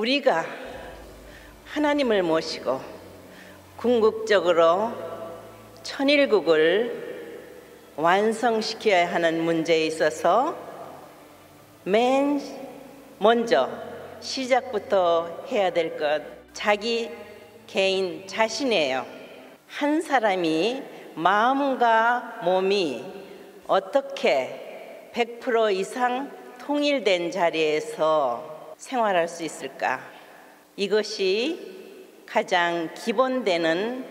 우리가 하나님을 모시고 궁극적으로 천일국을 완성시켜야 하는 문제에 있어서 맨 먼저 시작부터 해야 될 것, 자기 개인 자신이에요. 한 사람이 마음과 몸이 어떻게 100% 이상 통일된 자리에서 생활할 수 있을까? 이것이 가장 기본되는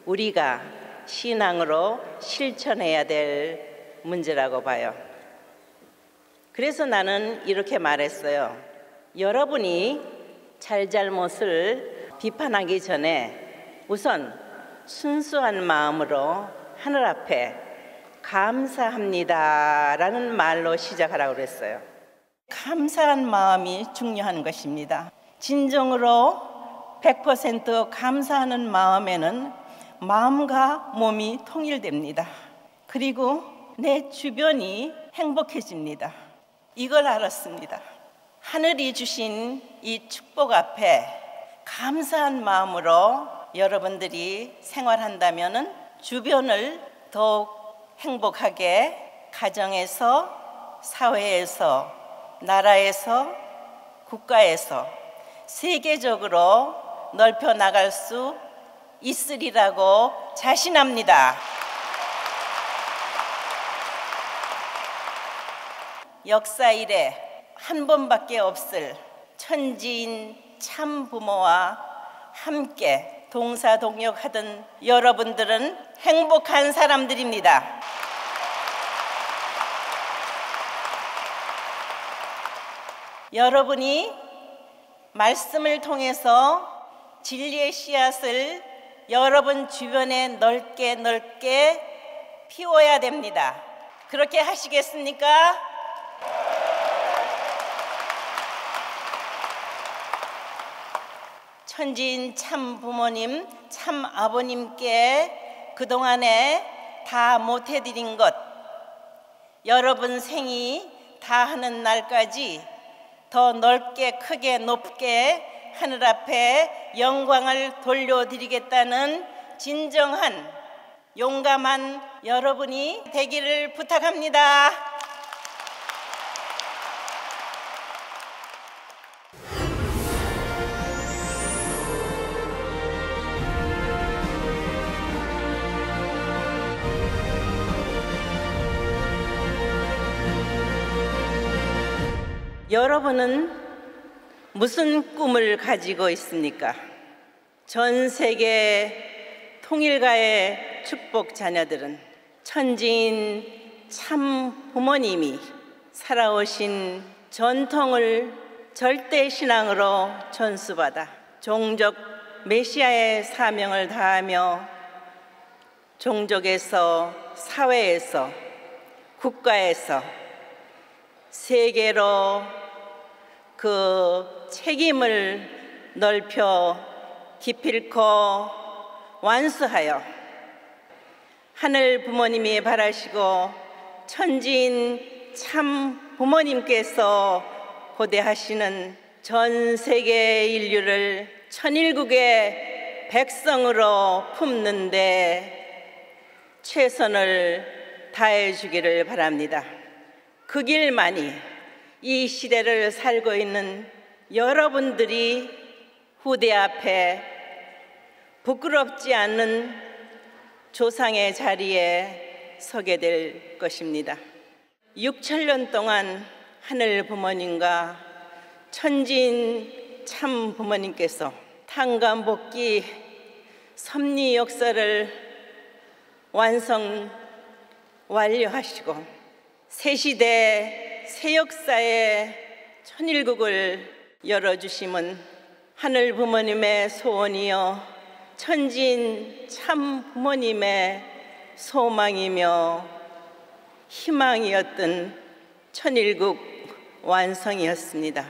우리가 신앙으로 실천해야 될 문제라고 봐요. 그래서 나는 이렇게 말했어요. 여러분이 잘잘못을 비판하기 전에 우선 순수한 마음으로 하늘 앞에 감사합니다 라는 말로 시작하라고 그랬어요. 감사한 마음이 중요한 것입니다. 진정으로 100% 감사하는 마음에는 마음과 몸이 통일됩니다. 그리고 내 주변이 행복해집니다. 이걸 알았습니다. 하늘이 주신 이 축복 앞에 감사한 마음으로 여러분들이 생활한다면 주변을 더욱 행복하게 가정에서, 사회에서, 나라에서, 국가에서 세계적으로 넓혀 나갈 수 있으리라고 자신합니다. 역사 이래 한 번밖에 없을 천지인 참부모와 함께 동사동역하던 여러분들은 행복한 사람들입니다. 여러분이 말씀을 통해서 진리의 씨앗을 여러분 주변에 넓게 피워야 됩니다. 그렇게 하시겠습니까? 천지인 참 부모님, 참 아버님께 그동안에 다 못해드린 것, 여러분 생이 다 하는 날까지 더 넓게, 크게, 높게 하늘 앞에 영광을 돌려드리겠다는 진정한 용감한 여러분이 되기를 부탁합니다. 여러분은 무슨 꿈을 가지고 있습니까? 전 세계 통일가의 축복 자녀들은 천지인 참 부모님이 살아오신 전통을 절대 신앙으로 전수받아 종족 메시아의 사명을 다하며 종족에서, 사회에서, 국가에서, 세계로 그 책임을 넓혀 기필코 완수하여 하늘 부모님이 바라시고 천지인 참 부모님께서 고대하시는 전 세계 인류를 천일국의 백성으로 품는데 최선을 다해 주기를 바랍니다. 그 길만이 이 시대를 살고 있는 여러분들이 후대 앞에 부끄럽지 않는 조상의 자리에 서게 될 것입니다. 6천년 동안 하늘 부모님과 천지인 참 부모님께서 탄감복귀 섭리 역사를 완료하시고 새 시대, 새 역사의 천일국을 열어주심은 하늘 부모님의 소원이요 천지인 참 부모님의 소망이며 희망이었던 천일국 완성이었습니다.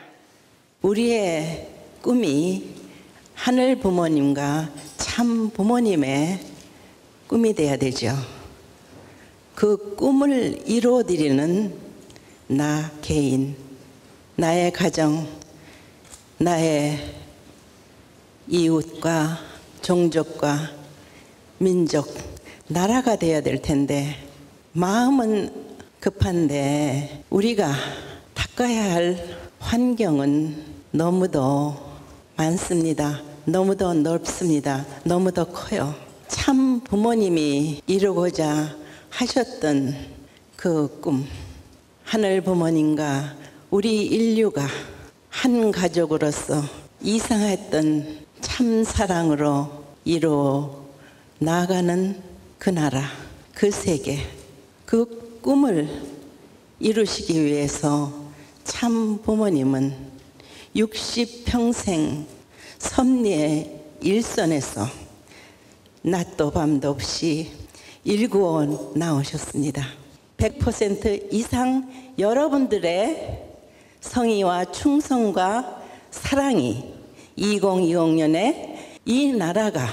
우리의 꿈이 하늘 부모님과 참 부모님의 꿈이 돼야 되죠. 그 꿈을 이루어드리는 나 개인, 나의 가정, 나의 이웃과 종족과 민족, 나라가 돼야 될 텐데 마음은 급한데 우리가 닦아야 할 환경은 너무도 많습니다. 너무도 넓습니다. 너무도 커요. 참 부모님이 이루고자 하셨던 그 꿈, 하늘 부모님과 우리 인류가 한 가족으로서 이상했던 참 사랑으로 이루어 나아가는 그 나라, 그 세계, 그 꿈을 이루시기 위해서 참 부모님은 60평생 섭리의 일선에서 낮도 밤도 없이 일구어 나오셨습니다. 100% 이상 여러분들의 성의와 충성과 사랑이 2020년에 이 나라가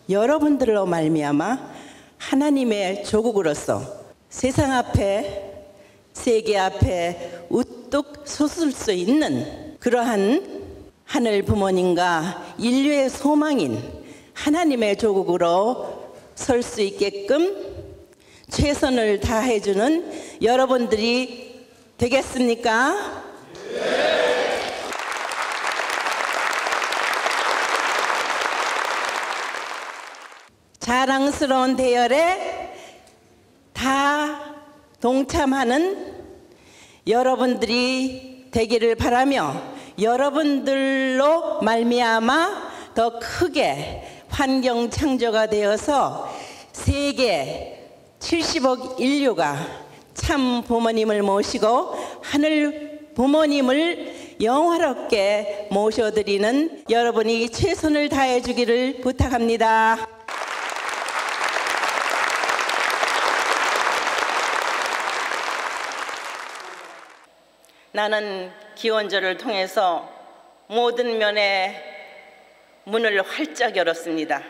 여러분들로 말미암아 하나님의 조국으로서 세상 앞에 세계 앞에 우뚝 솟을 수 있는 그러한 하늘 부모님과 인류의 소망인 하나님의 조국으로 설 수 있게끔 최선을 다해주는 여러분들이 되겠습니까? 네. 자랑스러운 대열에 다 동참하는 여러분들이 되기를 바라며 여러분들로 말미암아 더 크게 환경 창조가 되어서 세계 70억 인류가 참 부모님을 모시고 하늘 부모님을 영화롭게 모셔드리는 여러분이 최선을 다해 주기를 부탁합니다. 나는 기원절을 통해서 모든 면의 문을 활짝 열었습니다.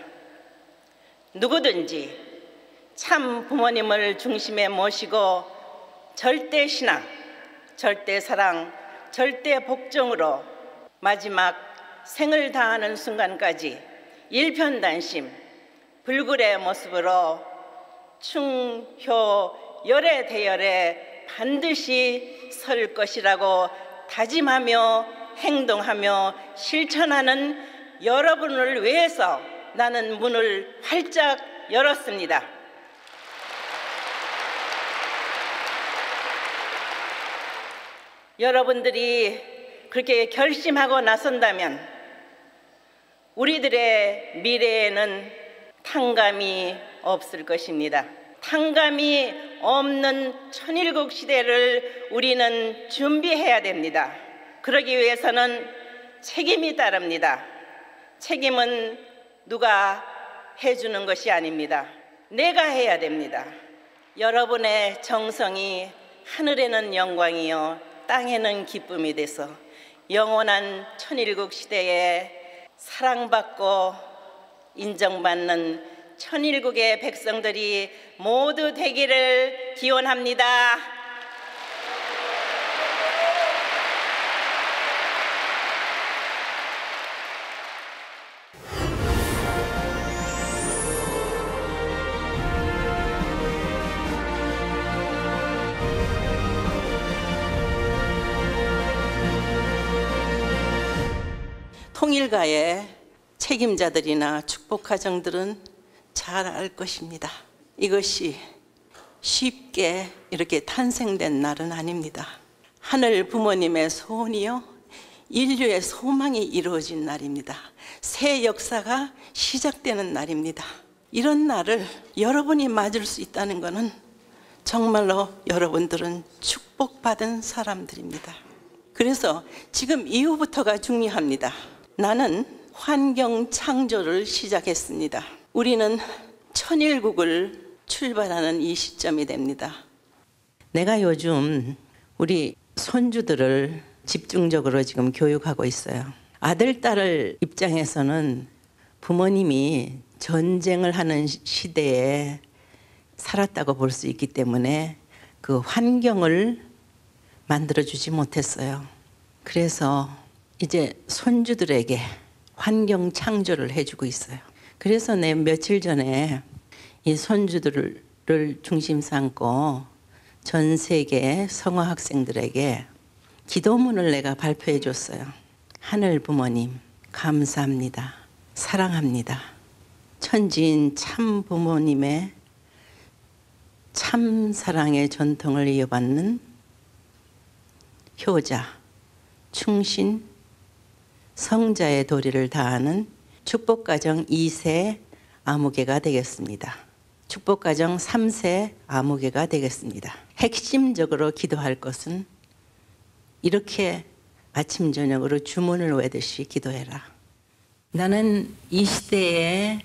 누구든지 참 부모님을 중심에 모시고 절대 신앙, 절대 사랑, 절대 복종으로 마지막 생을 다하는 순간까지 일편단심, 불굴의 모습으로 충효 열애 대열에 반드시 설 것이라고 다짐하며 행동하며 실천하는 여러분을 위해서 나는 문을 활짝 열었습니다. 여러분들이 그렇게 결심하고 나선다면 우리들의 미래에는 탕감이 없을 것입니다. 탕감이 없는 천일국 시대를 우리는 준비해야 됩니다. 그러기 위해서는 책임이 따릅니다. 책임은 누가 해주는 것이 아닙니다. 내가 해야 됩니다. 여러분의 정성이 하늘에는 영광이요 땅에는 기쁨이 돼서 영원한 천일국 시대에 사랑받고 인정받는 천일국의 백성들이 모두 되기를 기원합니다. 통일가의 책임자들이나 축복가정들은 잘 알 것입니다. 이것이 쉽게 이렇게 탄생된 날은 아닙니다. 하늘 부모님의 소원이요 인류의 소망이 이루어진 날입니다. 새 역사가 시작되는 날입니다. 이런 날을 여러분이 맞을 수 있다는 것은 정말로 여러분들은 축복받은 사람들입니다. 그래서 지금 이후부터가 중요합니다. 나는 환경 창조를 시작했습니다. 우리는 천일국을 출발하는 이 시점이 됩니다. 내가 요즘 우리 손주들을 집중적으로 지금 교육하고 있어요. 아들, 딸을 입장에서는 부모님이 전쟁을 하는 시대에 살았다고 볼 수 있기 때문에 그 환경을 만들어주지 못했어요. 그래서 이제 손주들에게 환경 창조를 해주고 있어요. 그래서 내 며칠 전에 이 손주들을 중심 삼고 전 세계 성화 학생들에게 기도문을 내가 발표해 줬어요. 하늘 부모님 감사합니다. 사랑합니다. 천지인 참 부모님의 참 사랑의 전통을 이어받는 효자, 충신, 성자의 도리를 다하는 축복가정 2세 아무개가 되겠습니다. 축복가정 3세 아무개가 되겠습니다. 핵심적으로 기도할 것은 이렇게 아침 저녁으로 주문을 외듯이 기도해라. 나는 이 시대에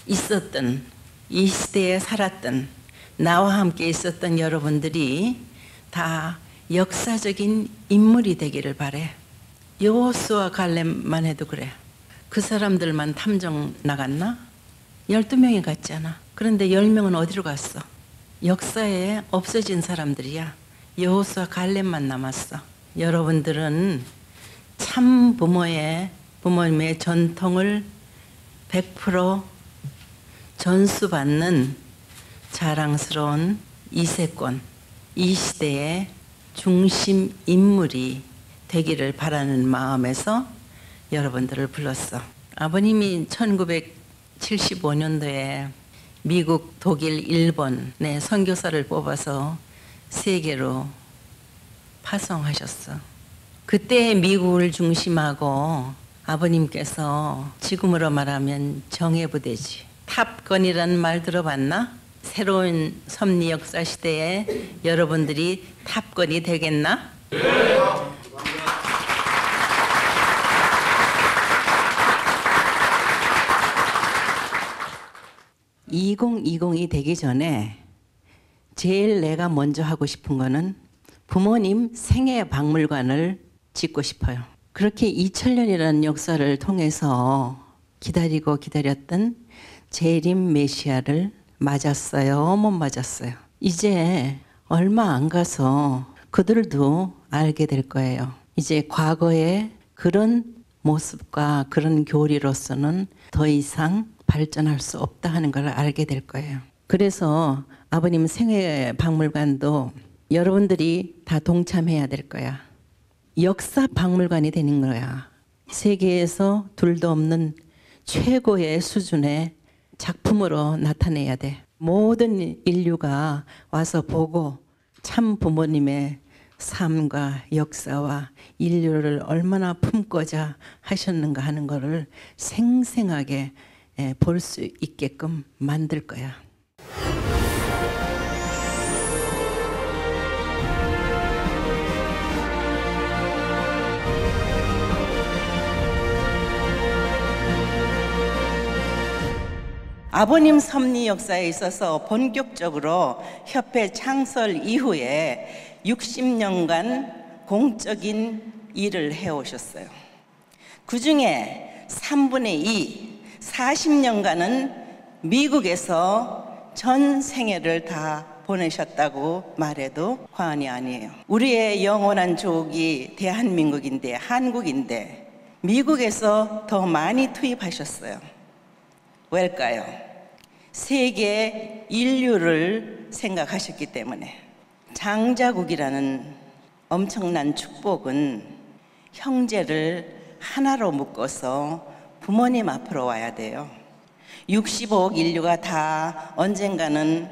있었던, 이 시대에 살았던, 나와 함께 있었던 여러분들이 다 역사적인 인물이 되기를 바래. 여호수아 갈렙만 해도 그래. 그 사람들만 탐정 나갔나? 12명이 갔잖아. 그런데 10명은 어디로 갔어? 역사에 없어진 사람들이야. 여호수아 갈렙만 남았어. 여러분들은 참 부모님의 전통을 100% 전수받는 자랑스러운 이세권, 이 시대의 중심 인물이 되기를 바라는 마음에서 여러분들을 불렀어. 아버님이 1975년도에 미국, 독일, 일본의 선교사를 뽑아서 세계로 파송하셨어. 그때 미국을 중심하고 아버님께서 지금으로 말하면 정예부대지. 탑건이라는 말 들어봤나? 새로운 섭리 역사 시대에 여러분들이 탑건이 되겠나? 2020이 되기 전에 제일 내가 먼저 하고 싶은 거는 부모님 생애 박물관을 짓고 싶어요. 그렇게 2000년이라는 역사를 통해서 기다리고 기다렸던 재림 메시아를 맞았어요? 못 맞았어요? 이제 얼마 안 가서 그들도 알게 될 거예요. 이제 과거의 그런 모습과 그런 교리로서는 더 이상 발전할 수 없다 하는 걸 알게 될 거예요. 그래서 아버님 생애 박물관도 여러분들이 다 동참해야 될 거야. 역사 박물관이 되는 거야. 세계에서 둘도 없는 최고의 수준의 작품으로 나타내야 돼. 모든 인류가 와서 보고 참 부모님의 삶과 역사와 인류를 얼마나 품고자 하셨는가 하는 것을 생생하게 볼 수 있게끔 만들 거야. 아버님 섭리 역사에 있어서 본격적으로 협회 창설 이후에 60년간 공적인 일을 해오셨어요. 그 중에 3분의 2, 40년간은 미국에서 전 생애를 다 보내셨다고 말해도 과언이 아니에요. 우리의 영원한 조국이 대한민국인데, 한국인데 미국에서 더 많이 투입하셨어요. 왜일까요? 세계 인류를 생각하셨기 때문에. 장자국이라는 엄청난 축복은 형제를 하나로 묶어서 부모님 앞으로 와야 돼요. 65억 인류가 다 언젠가는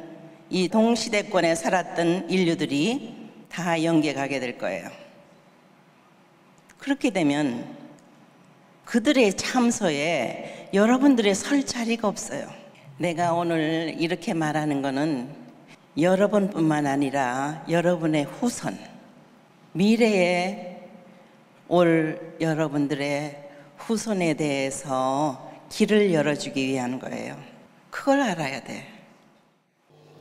이 동시대권에 살았던 인류들이 다 영계 가게 될 거예요. 그렇게 되면 그들의 참소에 여러분들의 설 자리가 없어요. 내가 오늘 이렇게 말하는 거는 여러분뿐만 아니라 여러분의 후손, 미래에 올 여러분들의 후손에 대해서 길을 열어주기 위한 거예요. 그걸 알아야 돼.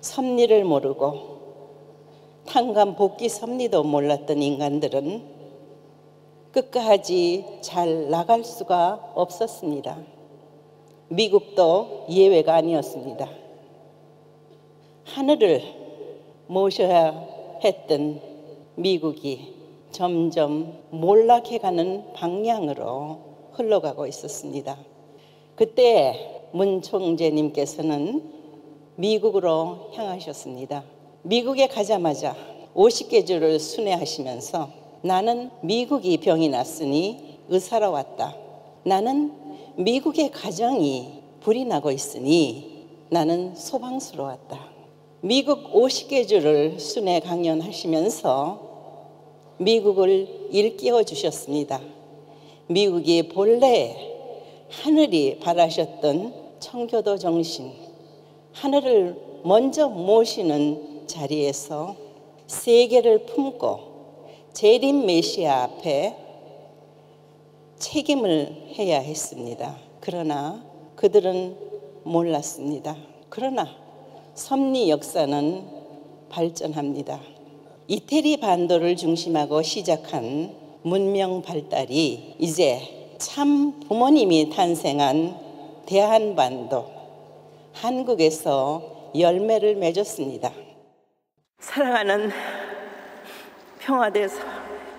섭리를 모르고 탕감 복귀 섭리도 몰랐던 인간들은 끝까지 잘 나갈 수가 없었습니다. 미국도 예외가 아니었습니다. 하늘을 모셔야 했던 미국이 점점 몰락해가는 방향으로 흘러가고 있었습니다. 그때 문 총재님께서는 미국으로 향하셨습니다. 미국에 가자마자 50개주를 순회하시면서 나는 미국이 병이 났으니 의사로 왔다. 나는 미국의 가정이 불이 나고 있으니 나는 소방수로 왔다. 미국 50개주를 순회 강연하시면서 미국을 일깨워 주셨습니다. 미국이 본래 하늘이 바라셨던 청교도 정신, 하늘을 먼저 모시는 자리에서 세계를 품고 재림 메시아 앞에 책임을 해야 했습니다. 그러나 그들은 몰랐습니다. 그러나 섭리 역사는 발전합니다. 이태리 반도를 중심하고 시작한 문명 발달이 이제 참 부모님이 탄생한 대한반도, 한국에서 열매를 맺었습니다. 사랑하는 평화대사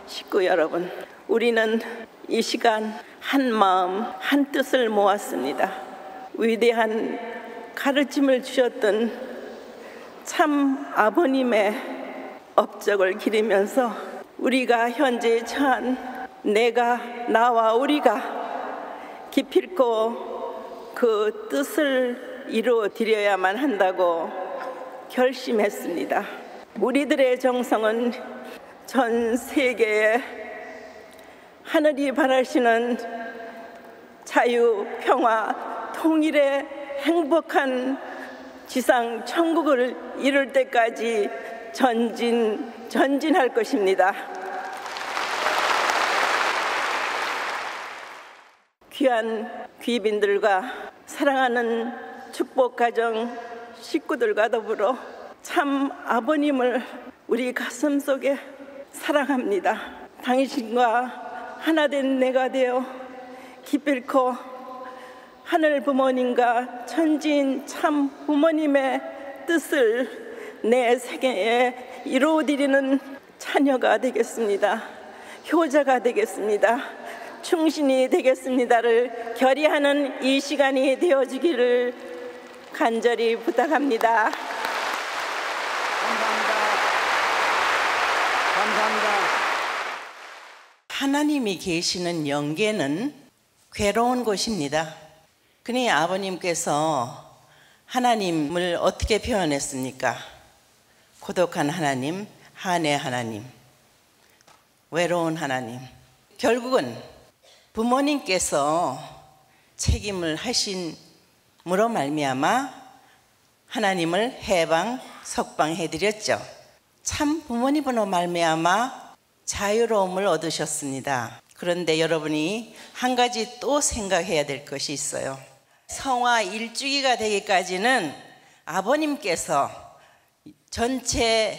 식구 여러분, 우리는 이 시간 한 마음 한 뜻을 모았습니다. 위대한 가르침을 주셨던 참 아버님의 업적을 기리면서 우리가 현재 처한 내가, 나와 우리가 기필코 그 뜻을 이루어 드려야만 한다고 결심했습니다. 우리들의 정성은 전 세계에 하늘이 바라시는 자유, 평화, 통일의 행복한 지상 천국을 이룰 때까지 전진할 것입니다. 귀한 귀빈들과 사랑하는 축복가정 식구들과 더불어 참 아버님을 우리 가슴속에 사랑합니다. 당신과 하나된 내가 되어 기필코 하늘 부모님과 천지인 참 부모님의 뜻을 내 세계에 이루어드리는 자녀가 되겠습니다. 효자가 되겠습니다. 충신이 되겠습니다를 결의하는 이 시간이 되어주기를 간절히 부탁합니다. 감사합니다. 하나님이 계시는 영계는 괴로운 곳입니다. 그러니 아버님께서 하나님을 어떻게 표현했습니까? 고독한 하나님, 한의 하나님, 외로운 하나님. 결국은 부모님께서 책임을 하심으로 말미암아 하나님을 해방, 석방해드렸죠. 참 부모님으로 말미암아 자유로움을 얻으셨습니다. 그런데 여러분이 한 가지 또 생각해야 될 것이 있어요. 성화 1주기가 되기까지는 아버님께서 전체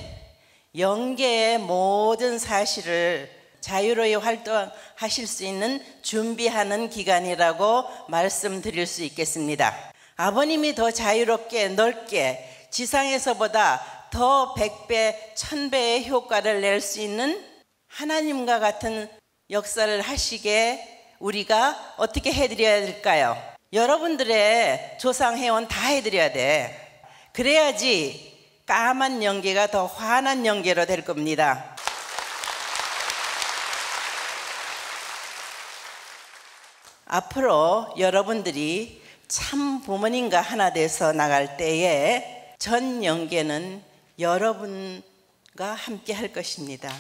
영계의 모든 사실을 자유로이 활동하실 수 있는 준비하는 기간이라고 말씀드릴 수 있겠습니다. 아버님이 더 자유롭게 넓게 지상에서보다 더 100배, 1000배의 효과를 낼 수 있는 하나님과 같은 역사를 하시게 우리가 어떻게 해드려야 될까요? 여러분들의 조상해원 다 해드려야 돼. 그래야지 까만 영계가 더 환한 영계로 될 겁니다. 앞으로 여러분들이 참 부모님과 하나 돼서 나갈 때에 전 영계는 여러분과 함께 할 것입니다.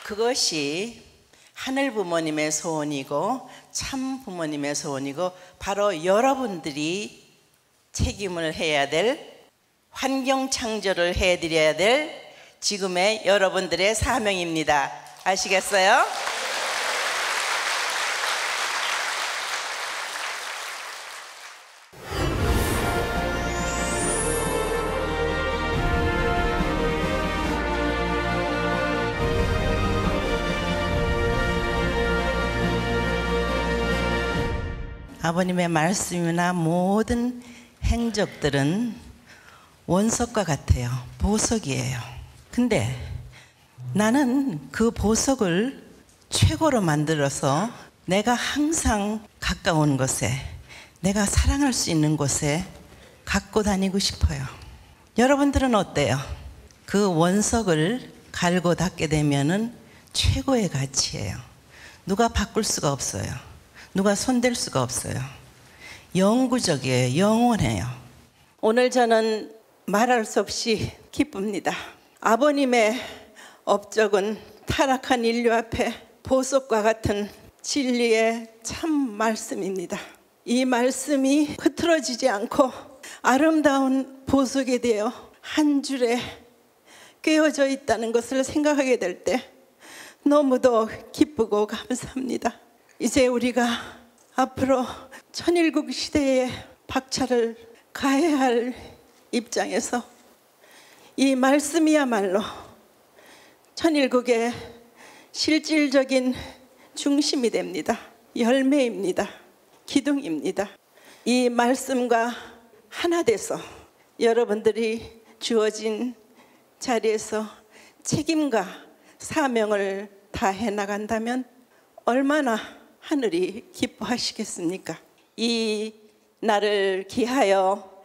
그것이 하늘 부모님의 소원이고 참 부모님의 소원이고 바로 여러분들이 책임을 해야 될, 환경 창조를 해드려야 될 지금의 여러분들의 사명입니다. 아시겠어요? 아버님의 말씀이나 모든 행적들은 원석과 같아요. 보석이에요. 근데 나는 그 보석을 최고로 만들어서 내가 항상 가까운 곳에, 내가 사랑할 수 있는 곳에 갖고 다니고 싶어요. 여러분들은 어때요? 그 원석을 갈고 닦게 되면은 최고의 가치예요. 누가 바꿀 수가 없어요. 누가 손댈 수가 없어요. 영구적이에요. 영원해요. 오늘 저는 말할 수 없이 기쁩니다. 아버님의 업적은 타락한 인류 앞에 보석과 같은 진리의 참 말씀입니다. 이 말씀이 흐트러지지 않고 아름다운 보석에 대해 한 줄에 꿰어져 있다는 것을 생각하게 될 때 너무도 기쁘고 감사합니다. 이제 우리가 앞으로 천일국 시대에 박차를 가해야 할 입장에서 이 말씀이야말로 천일국의 실질적인 중심이 됩니다. 열매입니다. 기둥입니다. 이 말씀과 하나 돼서 여러분들이 주어진 자리에서 책임과 사명을 다해 나간다면 얼마나 하늘이 기뻐하시겠습니까? 이 날을 기하여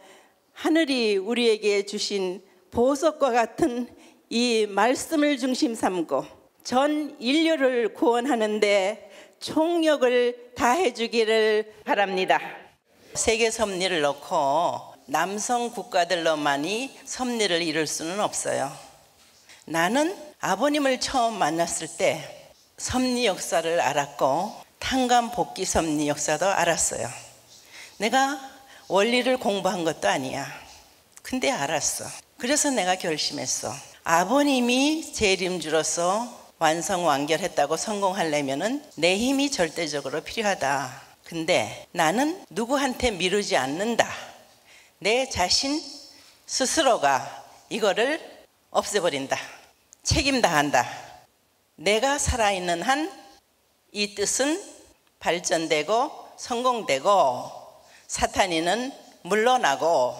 하늘이 우리에게 주신 보석과 같은 이 말씀을 중심 삼고 전 인류를 구원하는데 총력을 다해 주기를 바랍니다. 세계 섭리를 놓고 남성 국가들로만이 섭리를 이룰 수는 없어요. 나는 아버님을 처음 만났을 때 섭리 역사를 알았고 탕감 복귀 섭리 역사도 알았어요. 내가 원리를 공부한 것도 아니야. 근데 알았어. 그래서 내가 결심했어. 아버님이 재림주로서 완성 완결했다고 성공하려면은 내 힘이 절대적으로 필요하다. 근데 나는 누구한테 미루지 않는다. 내 자신 스스로가 이거를 없애버린다. 책임 다한다. 내가 살아있는 한 이 뜻은 발전되고 성공되고 사탄이는 물러나고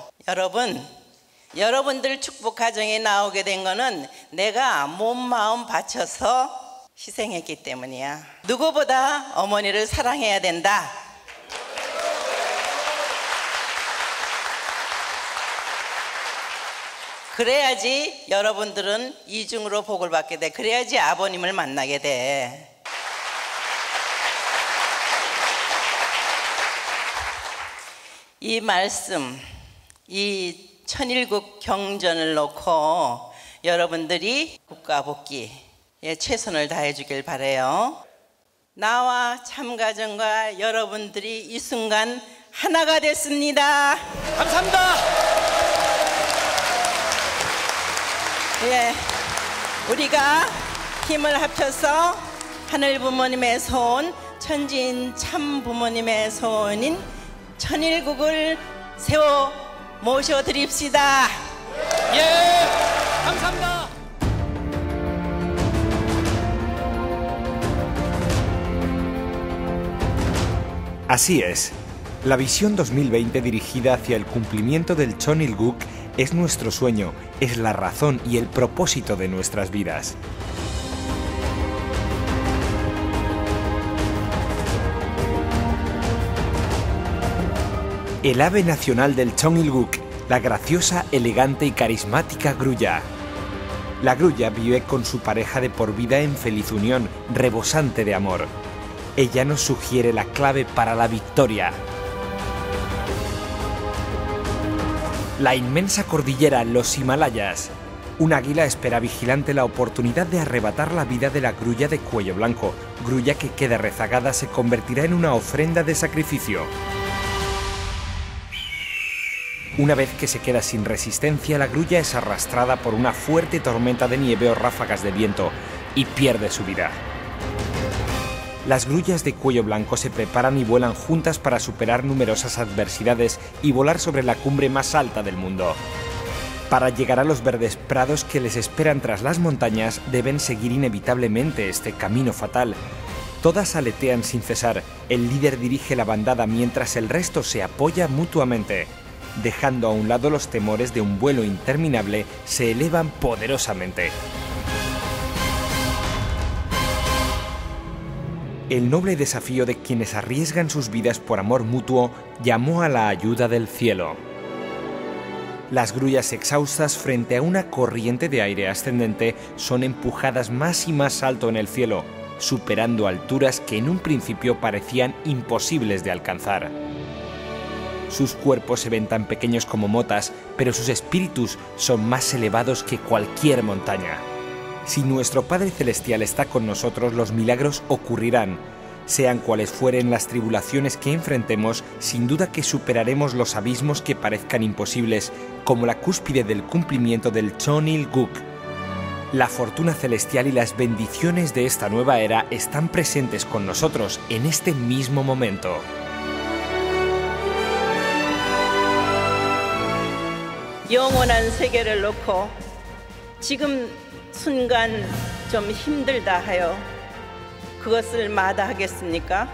여러분들 축복 가정에 나오게 된 거는 내가 몸 마음 바쳐서 희생했기 때문이야. 누구보다 어머니를 사랑해야 된다. 그래야지 여러분들은 이중으로 복을 받게 돼. 그래야지 아버님을 만나게 돼. 이 말씀, 이 천일국 경전을 놓고 여러분들이 국가복귀에 최선을 다해 주길 바라요. 나와 참가정과 여러분들이 이 순간 하나가 됐습니다. 감사합니다. 예, 우리가 힘을 합쳐서 하늘 부모님의 소원, 천지인 참 부모님의 소원인 천일국을 세워 모셔드립시다. 예, 감사합니다. Así es. La visión 2020 dirigida hacia el cumplimiento del Chonilguk es nuestro sueño, es la razón y el propósito de nuestras vidas. El ave nacional del Chonilguk, la graciosa, elegante y carismática grulla. La grulla vive con su pareja de por vida en feliz unión, rebosante de amor. Ella nos sugiere la clave para la victoria. La inmensa cordillera, los Himalayas. Un águila espera vigilante la oportunidad de arrebatar la vida de la grulla de cuello blanco. Grulla que queda rezagada se convertirá en una ofrenda de sacrificio. Una vez que se queda sin resistencia, la grulla es arrastrada por una fuerte tormenta de nieve o ráfagas de viento y pierde su vida. Las grullas de cuello blanco se preparan y vuelan juntas para superar numerosas adversidades y volar sobre la cumbre más alta del mundo. Para llegar a los verdes prados que les esperan tras las montañas, deben seguir inevitablemente este camino fatal. Todas aletean sin cesar, el líder dirige la bandada mientras el resto se apoya mutuamente. dejando a un lado los temores de un vuelo interminable, se elevan poderosamente. El noble desafío de quienes arriesgan sus vidas por amor mutuo llamó a la ayuda del cielo. Las grullas exhaustas frente a una corriente de aire ascendente son empujadas más y más alto en el cielo, superando alturas que en un principio parecían imposibles de alcanzar. Sus cuerpos se ven tan pequeños como motas, pero sus espíritus son más elevados que cualquier montaña. Si nuestro Padre Celestial está con nosotros, los milagros ocurrirán. Sean cuales fueren las tribulaciones que enfrentemos, sin duda que superaremos los abismos que parezcan imposibles, como la cúspide del cumplimiento del Chonil Guk. La fortuna celestial y las bendiciones de esta nueva era están presentes con nosotros en este mismo momento. 영원한 세계를 놓고 지금 순간 좀 힘들다 하여 그것을 마다하겠습니까?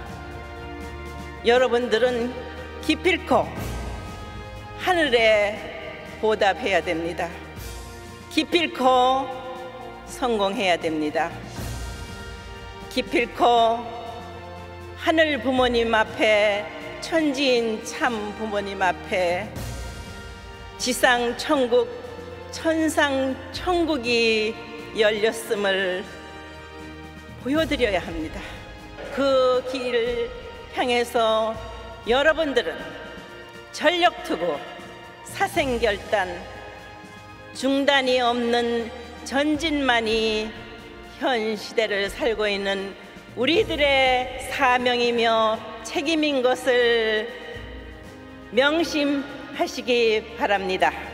여러분들은 기필코 하늘에 보답해야 됩니다. 기필코 성공해야 됩니다. 기필코 하늘 부모님 앞에, 천지인 참 부모님 앞에 지상 천국, 천상 천국이 열렸음을 보여드려야 합니다. 그 길을 향해서 여러분들은 전력투구, 사생결단, 중단이 없는 전진만이 현 시대를 살고 있는 우리들의 사명이며 책임인 것을 명심하시기 바랍니다.